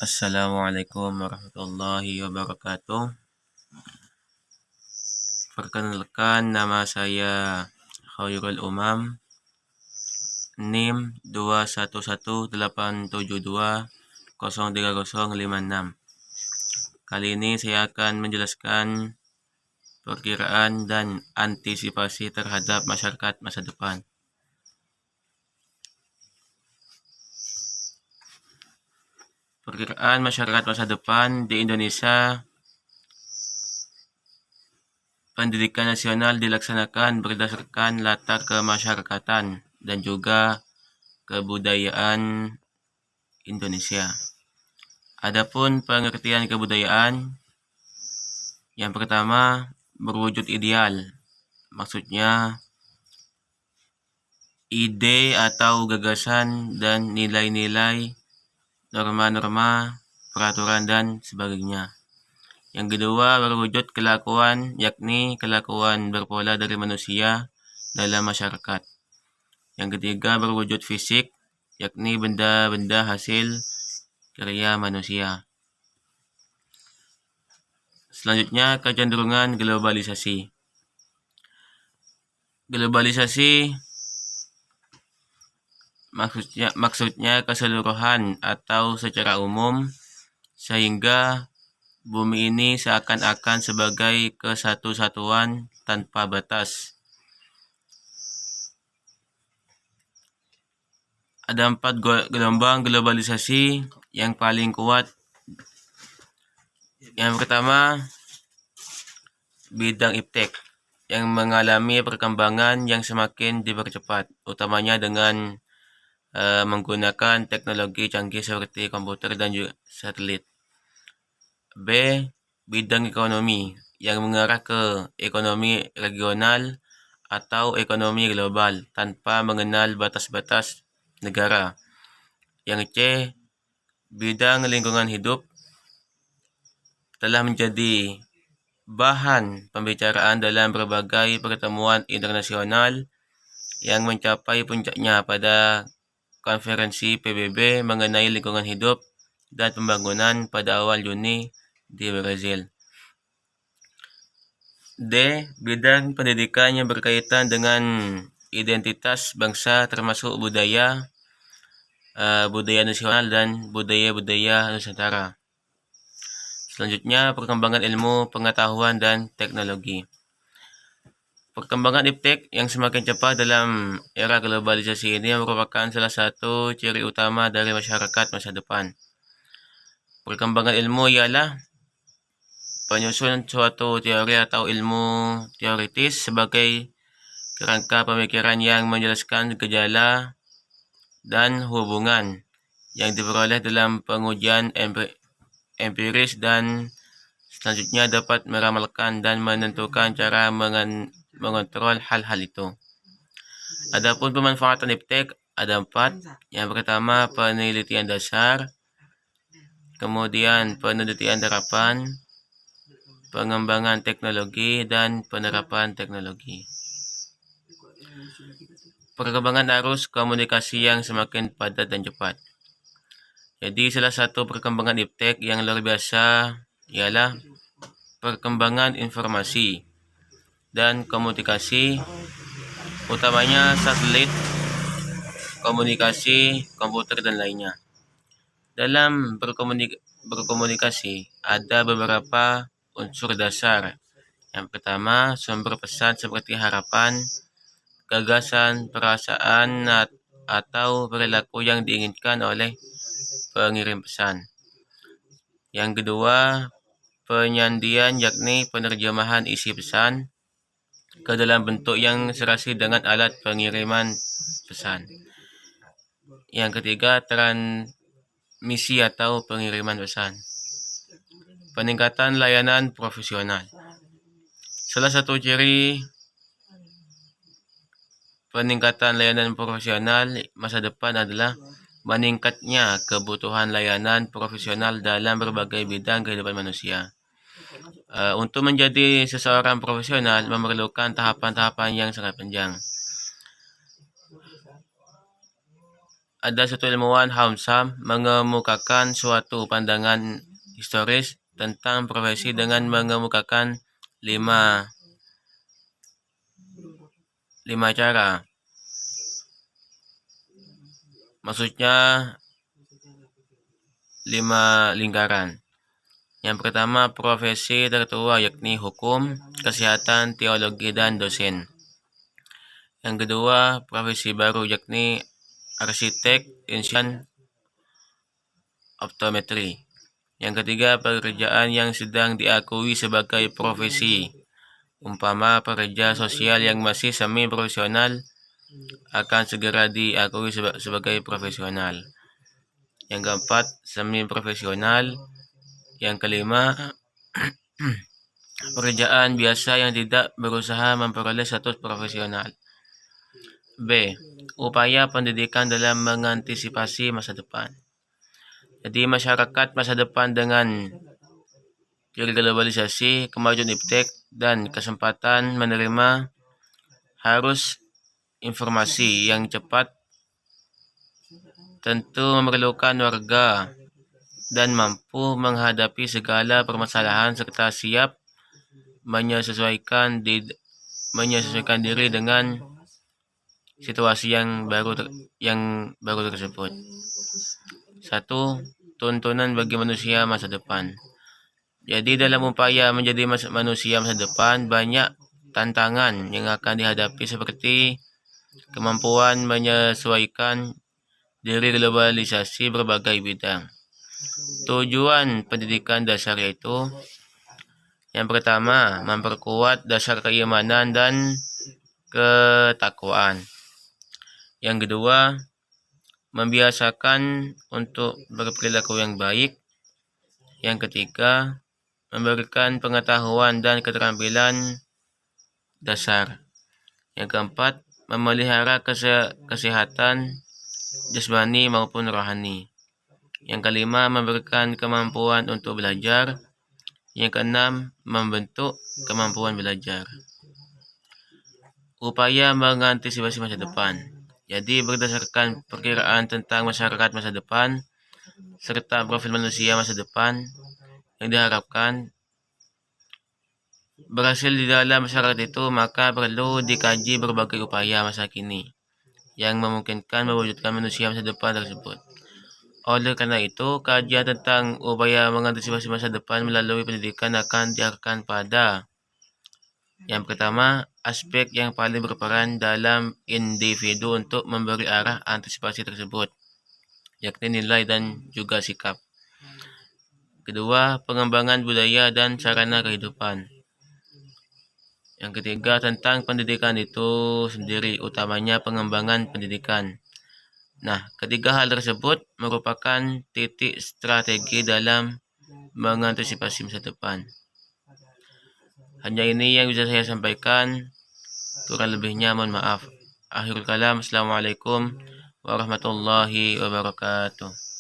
Assalamualaikum warahmatullahi wabarakatuh. Perkenalkan, nama saya Khairul Umam, NIM 211872030056. Kali ini saya akan menjelaskan perkiraan dan antisipasi terhadap masyarakat masa depan. Perkiraan masyarakat masa depan di Indonesia. Pendidikan nasional dilaksanakan berdasarkan latar kemasyarakatan dan juga kebudayaan Indonesia. Adapun pengertian kebudayaan, yang pertama berwujud ideal, maksudnya ide atau gagasan dan nilai-nilai, norma-norma, peraturan dan sebagainya. Yang kedua berwujud kelakuan, yakni kelakuan berpola dari manusia dalam masyarakat. Yang ketiga berwujud fisik, yakni benda-benda hasil karya manusia. Selanjutnya kecenderungan globalisasi. Globalisasi maksudnya keseluruhan atau secara umum, sehingga bumi ini seakan-akan sebagai kesatu-satuan tanpa batas. Ada 4 gelombang globalisasi yang paling kuat. Yang pertama, bidang iptek yang mengalami perkembangan yang semakin dipercepat, utamanya dengan menggunakan teknologi canggih seperti komputer dan juga satelit. B. Bidang ekonomi yang mengarah ke ekonomi regional atau ekonomi global tanpa mengenal batas-batas negara. Yang C. Bidang lingkungan hidup telah menjadi bahan pembicaraan dalam berbagai pertemuan internasional yang mencapai puncaknya pada konferensi PBB mengenai lingkungan hidup dan pembangunan pada awal Juni di Brazil. D. Bidang pendidikan yang berkaitan dengan identitas bangsa termasuk budaya nasional dan budaya-budaya Nusantara. Selanjutnya, perkembangan ilmu, pengetahuan, dan teknologi. Perkembangan iptek yang semakin cepat dalam era globalisasi ini merupakan salah satu ciri utama dari masyarakat masa depan. Perkembangan ilmu ialah penyusunan suatu teori atau ilmu teoritis sebagai kerangka pemikiran yang menjelaskan gejala dan hubungan yang diperoleh dalam pengujian empiris dan selanjutnya dapat meramalkan dan menentukan cara mengontrol hal-hal itu. Adapun pemanfaatan iptek ada 4. Yang pertama penelitian dasar, kemudian penelitian terapan, pengembangan teknologi, dan penerapan teknologi. Perkembangan arus komunikasi yang semakin padat dan cepat. Jadi salah satu perkembangan iptek yang luar biasa ialah perkembangan informasi dan komunikasi, utamanya satelit, komunikasi, komputer, dan lainnya. Dalam berkomunikasi ada beberapa unsur dasar. Yang pertama, sumber pesan seperti harapan, gagasan, perasaan, atau perilaku yang diinginkan oleh pengirim pesan. Yang kedua, penyandian, yakni penerjemahan isi pesan ke dalam bentuk yang serasi dengan alat pengiriman pesan. Yang ketiga, transmisi atau pengiriman pesan. Peningkatan layanan profesional. Salah satu ciri peningkatan layanan profesional masa depan adalah meningkatnya kebutuhan layanan profesional dalam berbagai bidang kehidupan manusia. Untuk menjadi seseorang profesional memerlukan tahapan-tahapan yang sangat panjang. ada satu ilmuwan Hamsam mengemukakan suatu pandangan historis tentang profesi dengan mengemukakan lima cara. Maksudnya 5 lingkaran. Yang pertama, profesi tertua yakni hukum, kesehatan, teologi, dan dosen. Yang kedua, profesi baru yakni arsitek, insinyur, optometri. Yang ketiga, pekerjaan yang sedang diakui sebagai profesi, umpama pekerja sosial yang masih semi profesional akan segera diakui sebagai profesional. Yang keempat, semi profesional. Yang kelima, pekerjaan biasa yang tidak berusaha memperoleh status profesional. B. Upaya pendidikan dalam mengantisipasi masa depan. Jadi masyarakat masa depan dengan teori globalisasi, kemajuan iptek, dan kesempatan menerima harus informasi yang cepat tentu memerlukan warga dan mampu menghadapi segala permasalahan serta siap menyesuaikan diri dengan situasi yang baru tersebut. 1. Tuntunan bagi manusia masa depan. Jadi dalam upaya menjadi manusia masa depan, banyak tantangan yang akan dihadapi seperti kemampuan menyesuaikan diri globalisasi berbagai bidang. Tujuan pendidikan dasar yaitu yang pertama, memperkuat dasar keimanan dan ketakwaan. Yang kedua, membiasakan untuk berperilaku yang baik. Yang ketiga, memberikan pengetahuan dan keterampilan dasar. Yang keempat, memelihara kesehatan jasmani maupun rohani. Yang kelima, memberikan kemampuan untuk belajar. Yang keenam, membentuk kemampuan belajar. Upaya mengantisipasi masa depan. Jadi berdasarkan perkiraan tentang masyarakat masa depan serta profil manusia masa depan yang diharapkan berhasil di dalam masyarakat itu, maka perlu dikaji berbagai upaya masa kini yang memungkinkan mewujudkan manusia masa depan tersebut. Oleh karena itu, kajian tentang upaya mengantisipasi masa depan melalui pendidikan akan diarahkan pada yang pertama, aspek yang paling berperan dalam individu untuk memberi arah antisipasi tersebut, yakni nilai dan juga sikap. Kedua, pengembangan budaya dan sarana kehidupan. Yang ketiga, tentang pendidikan itu sendiri, utamanya pengembangan pendidikan. Nah, ketiga hal tersebut merupakan titik strategi dalam mengantisipasi masa depan. Hanya ini yang bisa saya sampaikan, kurang lebihnya mohon maaf. Akhirul kalam, Assalamualaikum warahmatullahi wabarakatuh.